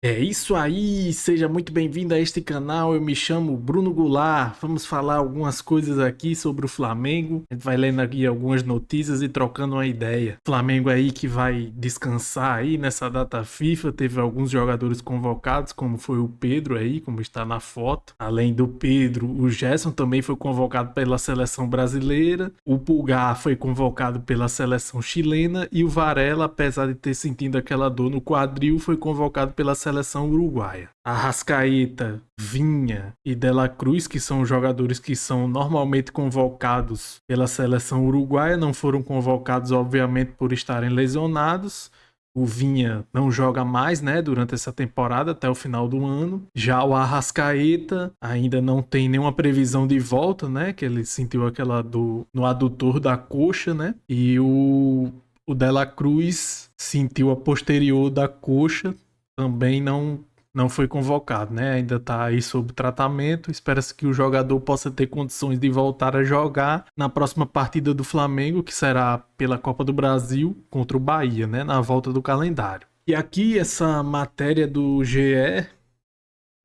É isso aí, seja muito bem-vindo a este canal. Eu me chamo Bruno Goulart. Vamos falar algumas coisas aqui sobre o Flamengo. A gente vai lendo aqui algumas notícias e trocando uma ideia. Flamengo aí que vai descansar aí nessa data FIFA. Teve alguns jogadores convocados, como foi o Pedro aí, como está na foto. Além do Pedro, o Gerson também foi convocado pela seleção brasileira. O Pulgar foi convocado pela seleção chilena e o Varela, apesar de ter sentido aquela dor no quadril, foi convocado pela seleção uruguaia. Arrascaeta, Vinha e De La Cruz, que são jogadores que são normalmente convocados pela seleção uruguaia, não foram convocados, obviamente, por estarem lesionados. O Vinha não joga mais, né, durante essa temporada até o final do ano. Já o Arrascaeta ainda não tem nenhuma previsão de volta, né, que ele sentiu aquela dor no adutor da coxa, né? E o De La Cruz sentiu a posterior da coxa, também não foi convocado, né? Ainda está aí sob tratamento. Espera-se que o jogador possa ter condições de voltar a jogar na próxima partida do Flamengo, que será pela Copa do Brasil contra o Bahia, né? Na volta do calendário. E aqui essa matéria do GE, deixa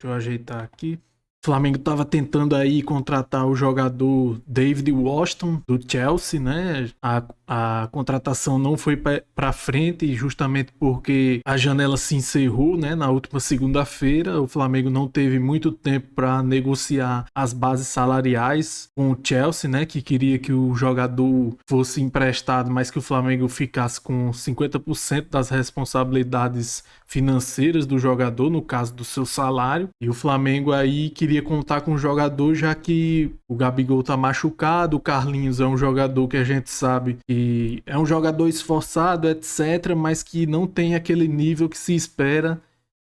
eu ajeitar aqui. O Flamengo estava tentando aí contratar o jogador David Washington do Chelsea, né? A contratação não foi para frente justamente porque a janela se encerrou, né? Na última segunda-feira, o Flamengo não teve muito tempo para negociar as bases salariais com o Chelsea, né? Que queria que o jogador fosse emprestado, mas que o Flamengo ficasse com 50% das responsabilidades financeiras do jogador, no caso do seu salário. E o Flamengo aí queria contar com o jogador, já que o Gabigol tá machucado, o Carlinhos é um jogador que a gente sabe que é um jogador esforçado, etc, mas que não tem aquele nível que se espera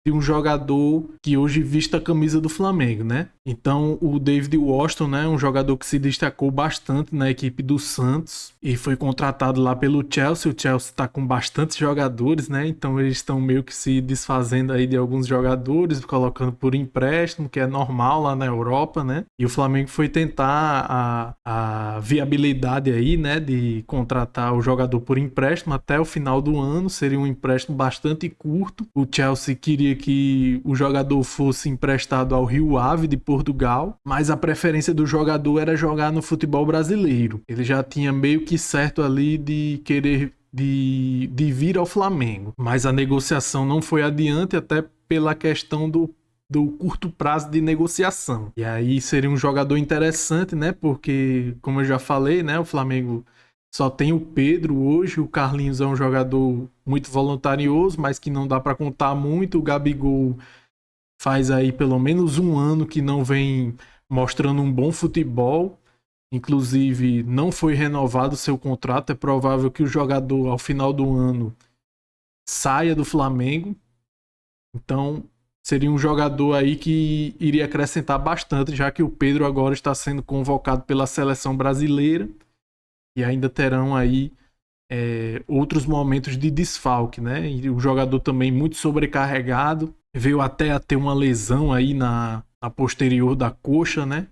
de um jogador que hoje viste a camisa do Flamengo, né? Então o David Washington, né, um jogador que se destacou bastante na equipe do Santos e foi contratado lá pelo Chelsea. O Chelsea está com bastantes jogadores, né? Então eles estão meio que se desfazendo aí de alguns jogadores, colocando por empréstimo, que é normal lá na Europa, né? E o Flamengo foi tentar a viabilidade aí, né, de contratar o jogador por empréstimo até o final do ano. Seria um empréstimo bastante curto. O Chelsea queria que o jogador fosse emprestado ao Rio Ave de Portugal, mas a preferência do jogador era jogar no futebol brasileiro. Ele já tinha meio que certo ali de querer de vir ao Flamengo, mas a negociação não foi adiante, até pela questão do curto prazo de negociação. E aí seria um jogador interessante, né? Porque, como eu já falei, né, o Flamengo só tem o Pedro hoje. O Carlinhos é um jogador muito voluntarioso, mas que não dá para contar muito. O Gabigol faz aí pelo menos um ano que não vem mostrando um bom futebol. Inclusive, não foi renovado seu contrato. É provável que o jogador, ao final do ano, saia do Flamengo. Então, seria um jogador aí que iria acrescentar bastante, já que o Pedro agora está sendo convocado pela seleção brasileira. E ainda terão aí outros momentos de desfalque, né? E o jogador também muito sobrecarregado, veio até a ter uma lesão aí na posterior da coxa, né?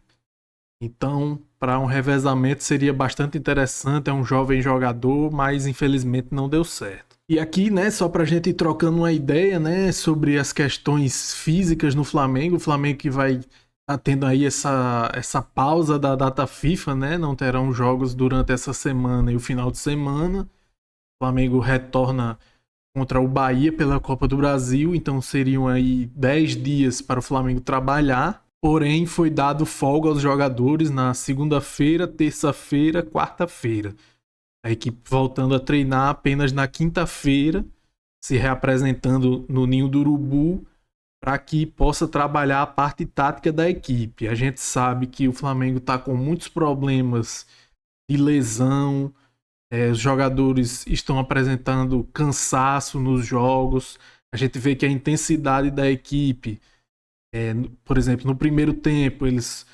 Então, para um revezamento seria bastante interessante. É um jovem jogador, mas infelizmente não deu certo. E aqui, né, só pra gente ir trocando uma ideia, né, sobre as questões físicas no Flamengo. O Flamengo que vai tá tendo aí essa pausa da data FIFA, né? Não terão jogos durante essa semana e o final de semana. O Flamengo retorna contra o Bahia pela Copa do Brasil, então seriam aí 10 dias para o Flamengo trabalhar. Porém, foi dado folga aos jogadores na segunda-feira, terça-feira, quarta-feira. A equipe voltando a treinar apenas na quinta-feira, se reapresentando no Ninho do Urubu, para que possa trabalhar a parte tática da equipe. A gente sabe que o Flamengo está com muitos problemas de lesão, os jogadores estão apresentando cansaço nos jogos. A gente vê que a intensidade da equipe, por exemplo, no primeiro tempo eles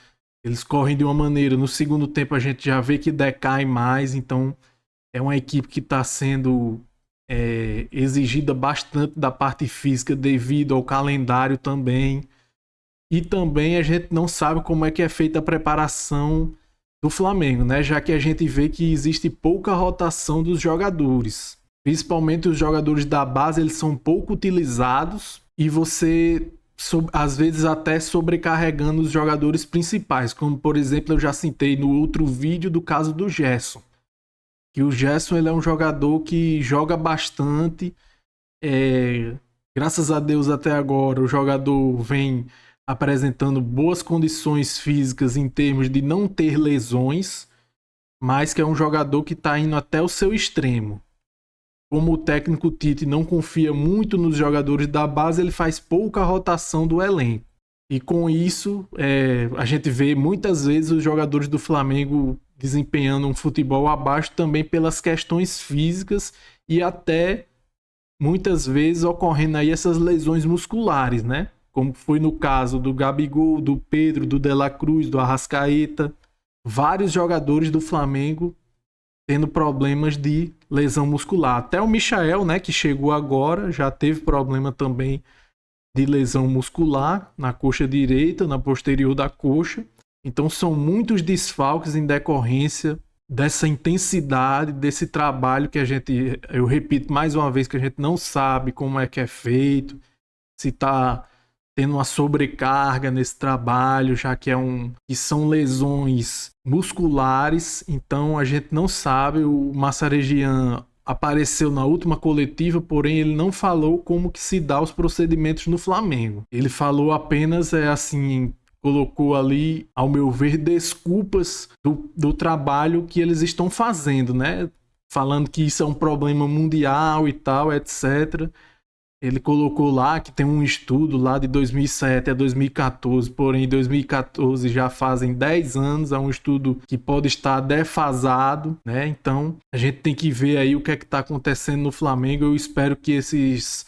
correm de uma maneira, no segundo tempo a gente já vê que decai mais. Então é uma equipe que está sendo exigida bastante da parte física devido ao calendário também. E também a gente não sabe como é que é feita a preparação do Flamengo, né? Já que a gente vê que existe pouca rotação dos jogadores. Principalmente os jogadores da base, eles são pouco utilizados. e você às vezes até sobrecarregando os jogadores principais, como por exemplo eu já citei no outro vídeo do caso do Gerson, que o Gerson ele é um jogador que joga bastante, graças a Deus até agora o jogador vem apresentando boas condições físicas em termos de não ter lesões, mas que é um jogador que está indo até o seu extremo. Como o técnico Tite não confia muito nos jogadores da base, ele faz pouca rotação do elenco. E com isso, a gente vê muitas vezes os jogadores do Flamengo desempenhando um futebol abaixo também pelas questões físicas e até muitas vezes ocorrendo aí essas lesões musculares, né? Como foi no caso do Gabigol, do Pedro, do De La Cruz, do Arrascaeta. Vários jogadores do Flamengo tendo problemas de lesão muscular. Até o Michael, né, que chegou agora, já teve problema também de lesão muscular na coxa direita, na posterior da coxa. Então são muitos desfalques em decorrência dessa intensidade, desse trabalho que eu repito mais uma vez, que a gente não sabe como é que é feito, se está tendo uma sobrecarga nesse trabalho, já que são lesões musculares, então a gente não sabe. O Massaregian apareceu na última coletiva, porém ele não falou como que se dá os procedimentos no Flamengo. Ele falou apenas colocou ali, ao meu ver, desculpas do trabalho que eles estão fazendo, né? Falando que isso é um problema mundial e tal, etc. Ele colocou lá que tem um estudo lá de 2007 a 2014, porém em 2014 já fazem 10 anos, é um estudo que pode estar defasado, né? Então a gente tem que ver aí o que é que está acontecendo no Flamengo. Eu espero que esses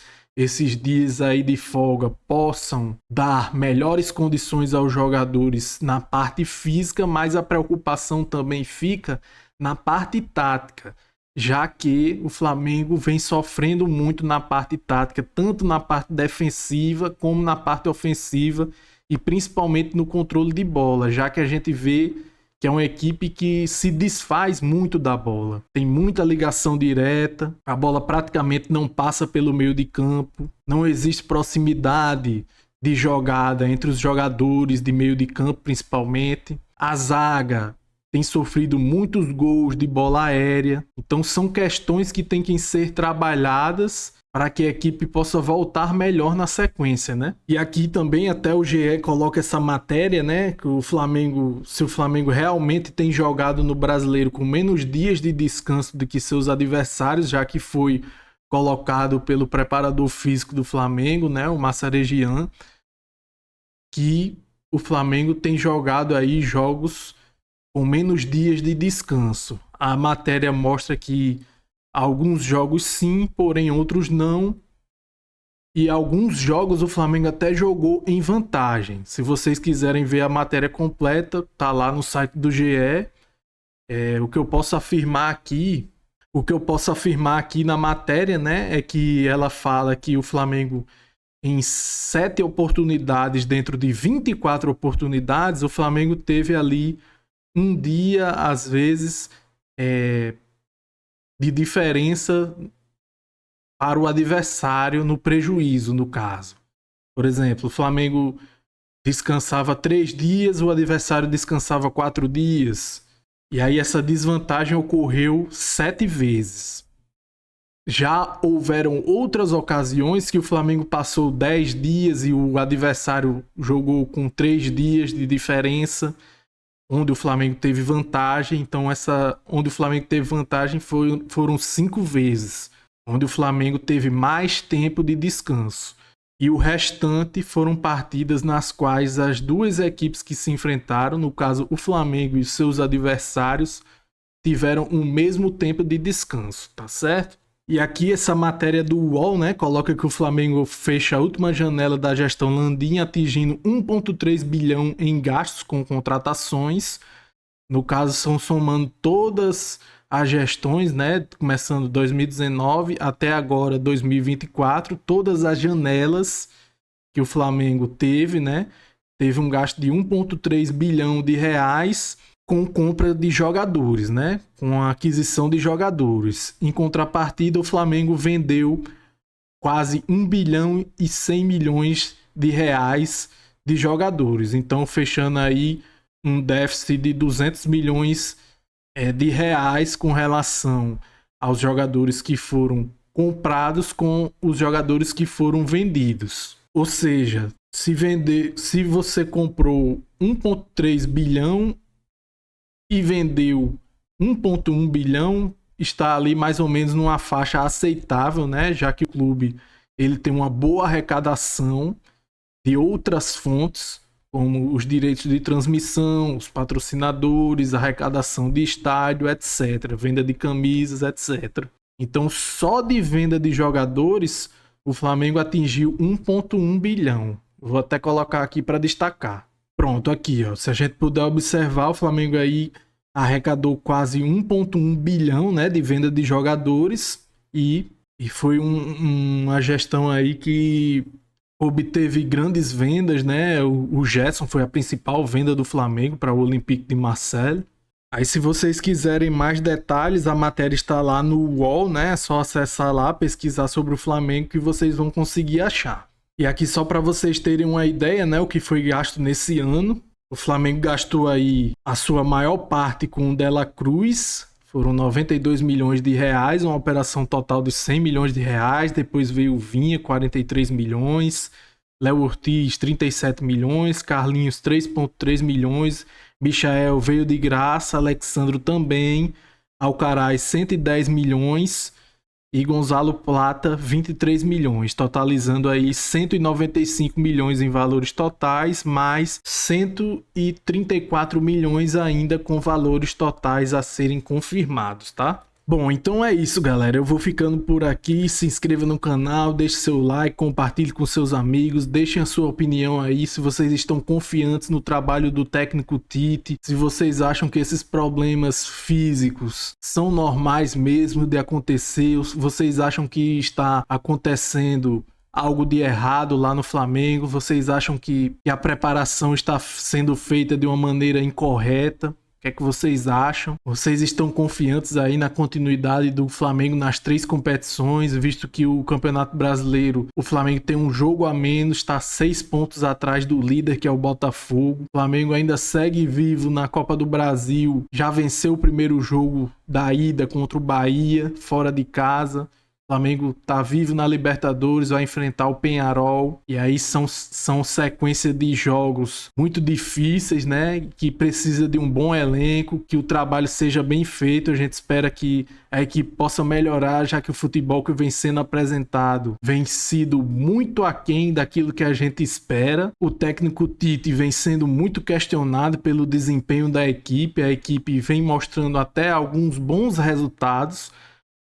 dias aí de folga possam dar melhores condições aos jogadores na parte física, mas a preocupação também fica na parte tática, já que o Flamengo vem sofrendo muito na parte tática, tanto na parte defensiva como na parte ofensiva e principalmente no controle de bola, já que a gente vê que é uma equipe que se desfaz muito da bola. Tem muita ligação direta, a bola praticamente não passa pelo meio de campo, não existe proximidade de jogada entre os jogadores de meio de campo principalmente. A zaga tem sofrido muitos gols de bola aérea. Então são questões que têm que ser trabalhadas para que a equipe possa voltar melhor na sequência, né? E aqui também até o GE coloca essa matéria, né? Que se o Flamengo realmente tem jogado no Brasileiro com menos dias de descanso do que seus adversários, já que foi colocado pelo preparador físico do Flamengo, né? O Massaregian, que o Flamengo tem jogado aí jogos com menos dias de descanso. A matéria mostra que alguns jogos sim, porém outros não. E alguns jogos o Flamengo até jogou em vantagem. Se vocês quiserem ver a matéria completa, tá lá no site do GE. O que eu posso afirmar aqui na matéria, né, é que ela fala que o Flamengo, em 7 oportunidades dentro de 24 oportunidades, o Flamengo teve ali um dia, às vezes, de diferença para o adversário no prejuízo, no caso. Por exemplo, o Flamengo descansava 3 dias, o adversário descansava 4 dias. E aí essa desvantagem ocorreu 7 vezes. Já houveram outras ocasiões que o Flamengo passou 10 dias e o adversário jogou com 3 dias de diferença, onde o Flamengo teve vantagem. Então onde o Flamengo teve vantagem foram 5 vezes, onde o Flamengo teve mais tempo de descanso. E o restante foram partidas nas quais as duas equipes que se enfrentaram, no caso o Flamengo e seus adversários, tiveram o mesmo tempo de descanso, tá certo? E aqui essa matéria do UOL, né, coloca que o Flamengo fecha a última janela da gestão Landim atingindo 1,3 bilhão em gastos com contratações. No caso, são somando todas as gestões, né, começando 2019 até agora 2024, todas as janelas que o Flamengo teve, né, teve um gasto de 1,3 bilhão de reais com compra de jogadores, né? Com a aquisição de jogadores. Em contrapartida, o Flamengo vendeu quase 1 bilhão e 100 milhões de reais de jogadores. Então, fechando aí um déficit de 200 milhões de reais com relação aos jogadores que foram comprados com os jogadores que foram vendidos. Ou seja, se você comprou 1,3 bilhão e vendeu 1,1 bilhão, está ali mais ou menos numa faixa aceitável, né? Já que o clube ele tem uma boa arrecadação de outras fontes, como os direitos de transmissão, os patrocinadores, arrecadação de estádio, etc. Venda de camisas, etc. Então, só de venda de jogadores, o Flamengo atingiu 1,1 bilhão. Vou até colocar aqui para destacar. Pronto, aqui, ó. Se a gente puder observar, o Flamengo aí arrecadou quase 1,1 bilhão, né, de venda de jogadores e foi uma gestão aí que obteve grandes vendas, né? O Gerson foi a principal venda do Flamengo para o Olympique de Marseille. Aí, se vocês quiserem mais detalhes, a matéria está lá no UOL, né? É só acessar lá, pesquisar sobre o Flamengo que vocês vão conseguir achar. E aqui só para vocês terem uma ideia, né? O que foi gasto nesse ano. O Flamengo gastou aí a sua maior parte com o Dela Cruz. Foram 92 milhões de reais, uma operação total de 100 milhões de reais. Depois veio o Vinha, 43 milhões. Léo Ortiz, 37 milhões. Carlinhos, 3,3 milhões. Michael veio de graça, Alexandro também, Alcaraz 110 milhões e Gonzalo Plata 23 milhões, totalizando aí 195 milhões em valores totais, mais 134 milhões ainda com valores totais a serem confirmados, tá? Bom, então é isso, galera. Eu vou ficando por aqui. Se inscreva no canal, deixe seu like, compartilhe com seus amigos, deixem a sua opinião aí se vocês estão confiantes no trabalho do técnico Tite, se vocês acham que esses problemas físicos são normais mesmo de acontecer, vocês acham que está acontecendo algo de errado lá no Flamengo, vocês acham que a preparação está sendo feita de uma maneira incorreta. O que é que vocês acham? Vocês estão confiantes aí na continuidade do Flamengo nas 3 competições, visto que o Campeonato Brasileiro, o Flamengo tem um jogo a menos, está 6 pontos atrás do líder, que é o Botafogo. O Flamengo ainda segue vivo na Copa do Brasil, já venceu o primeiro jogo da ida contra o Bahia, fora de casa. O Flamengo tá vivo na Libertadores, vai enfrentar o Peñarol. E aí são sequência de jogos muito difíceis, né? Que precisa de um bom elenco, que o trabalho seja bem feito. A gente espera que a equipe possa melhorar, já que o futebol que vem sendo apresentado vem sido muito aquém daquilo que a gente espera. O técnico Tite vem sendo muito questionado pelo desempenho da equipe. A equipe vem mostrando até alguns bons resultados,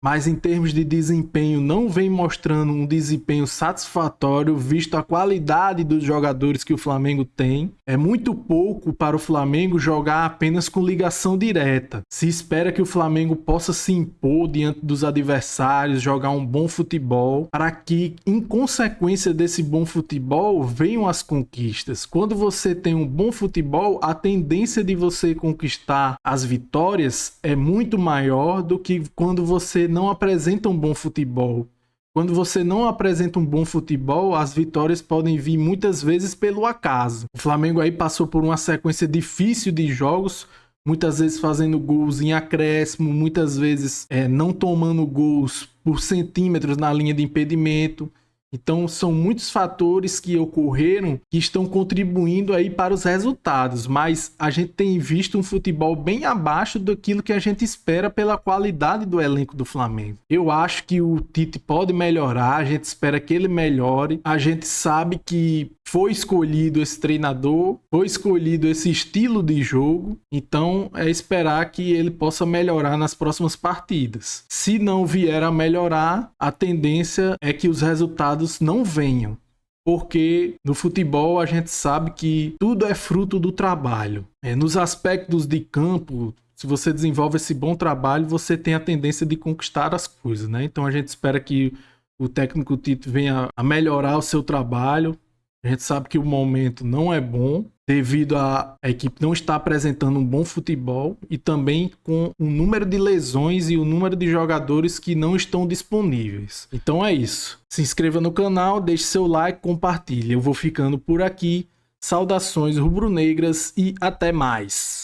mas em termos de desempenho não vem mostrando um desempenho satisfatório, visto a qualidade dos jogadores que o Flamengo tem. É muito pouco para o Flamengo jogar apenas com ligação direta. Se espera que o Flamengo possa se impor diante dos adversários, jogar um bom futebol, para que, em consequência desse bom futebol, venham as conquistas. Quando você tem um bom futebol, a tendência de você conquistar as vitórias é muito maior do que quando você não apresenta um bom futebol. Quando você não apresenta um bom futebol, as vitórias podem vir muitas vezes pelo acaso. O Flamengo aí passou por uma sequência difícil de jogos, muitas vezes fazendo gols em acréscimo, muitas vezes não tomando gols por centímetros na linha de impedimento. Então são muitos fatores que ocorreram que estão contribuindo aí para os resultados, mas a gente tem visto um futebol bem abaixo daquilo que a gente espera pela qualidade do elenco do Flamengo. Eu acho que o Tite pode melhorar, a gente espera que ele melhore. A gente sabe que foi escolhido esse treinador, foi escolhido esse estilo de jogo, então é esperar que ele possa melhorar nas próximas partidas. Se não vier a melhorar, a tendência é que os resultados não venham, porque no futebol a gente sabe que tudo é fruto do trabalho. Nos aspectos de campo, se você desenvolve esse bom trabalho, você tem a tendência de conquistar as coisas, né? Então a gente espera que o técnico Tite venha a melhorar o seu trabalho. A gente sabe que o momento não é bom. devido a equipe não estar apresentando um bom futebol e também com o número de lesões e o número de jogadores que não estão disponíveis. Então é isso. Se inscreva no canal, deixe seu like, compartilhe. Eu vou ficando por aqui. Saudações rubro-negras e até mais.